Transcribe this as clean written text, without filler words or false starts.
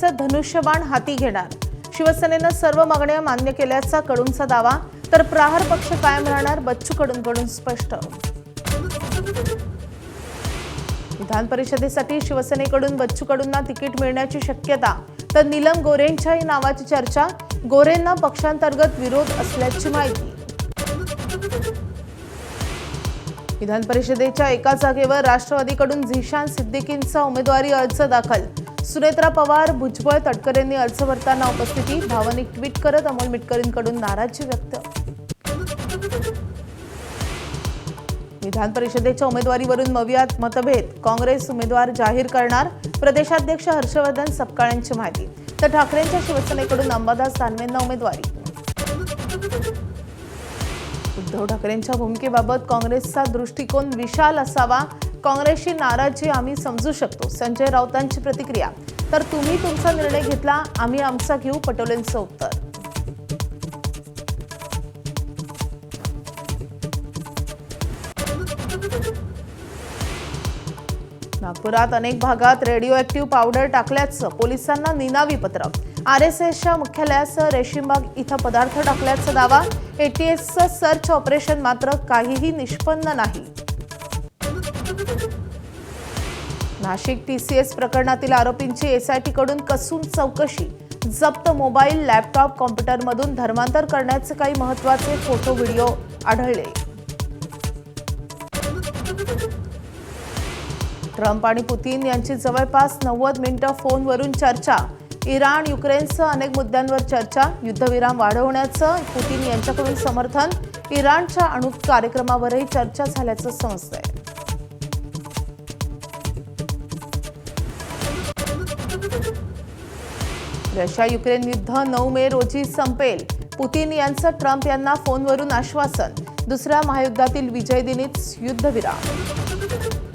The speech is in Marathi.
शिवसेनेचं धनुष्यबाण हाती घेणार। शिवसेनेनं सर्व मागण्या मान्य केल्याचा कडूंचा दावा, तर प्रहार पक्ष कायम राहणार, बच्चू कडूंकडून स्पष्ट। विधान परिषदेसाठी शिवसेनेकडून बच्चू कडूंना तिकीट मिळण्याची शक्यता, तर नीलम गोऱ्हेंच्या नावाची चर्चा। गोऱ्हेंना पक्षांतर्गत विरोध असल्याची माहिती। विधान परिषदेच्या एका जागेवर राष्ट्रवादीकडून झिशान सिद्दीकींचा उमेदवारी अर्ज दाखल। सुनेत्रा पवार, भुजबळ, तटकरेंनी अर्ज भरताना उपस्थिती। भावनिक ट्विट करत अमोल मिटकरींकडून नाराजी व्यक्त। विधान परिषदेच्या उमेदवारीवरून मवियात मतभेद, काँग्रेस उमेदवार जाहीर करणार। प्रदेशाध्यक्ष हर्षवर्धन सपकाळेंची माहिती, तर ठाकरेंच्या शिवसेनेकडून अंबादास दानवेंना उमेदवारी। उद्धव ठाकरेंच्या भूमिकेबाबत काँग्रेसचा दृष्टिकोन विशाल असावा, काँग्रेसची नाराजी आम्ही समजू शकतो। संजय राऊतांची प्रतिक्रिया, तर तुम्ही तुमचा निर्णय घेतला, आम्ही आमचा घेऊ, पटोलेंचं उत्तर। नागपुरात अनेक भागात रेडिओ ऍक्टिव्ह पावडर टाकल्याचं पोलिसांना निनावी पत्र। आरएसएसच्या मुख्यालयासह रेशीमबाग इथं पदार्थ टाकल्याचा दावा। एटीएसचं सर्च ऑपरेशन मात्र काहीही निष्पन्न नाही। नाशिक टीसीएस प्रकरणातील आरोपींची एसआयटी कडून कसून चौकशी। जप्त मोबाईल, लॅपटॉप, कॉम्प्युटरमधून धर्मांतर करण्याचे काही महत्त्वाचे फोटो व्हिडिओ आढळले। ट्रम्प आणि पुतीन यांची जवळपास 90 मिनिटं फोनवरून चर्चा। इराण, युक्रेनसह अनेक मुद्द्यांवर चर्चा। युद्धविराम वाढवण्याचं पुतीन यांच्याकडून समर्थन। इराणच्या अणु कार्यक्रमावरही चर्चा झाल्याचं समजतंय। रशिया युक्रेन युद्ध 9 मे रोजी संपेल। पुतीन यांचं ट्रम्प यांना फोनवरून आश्वासन। दुसऱ्या महायुद्धातील विजय दिनीच युद्धविराम।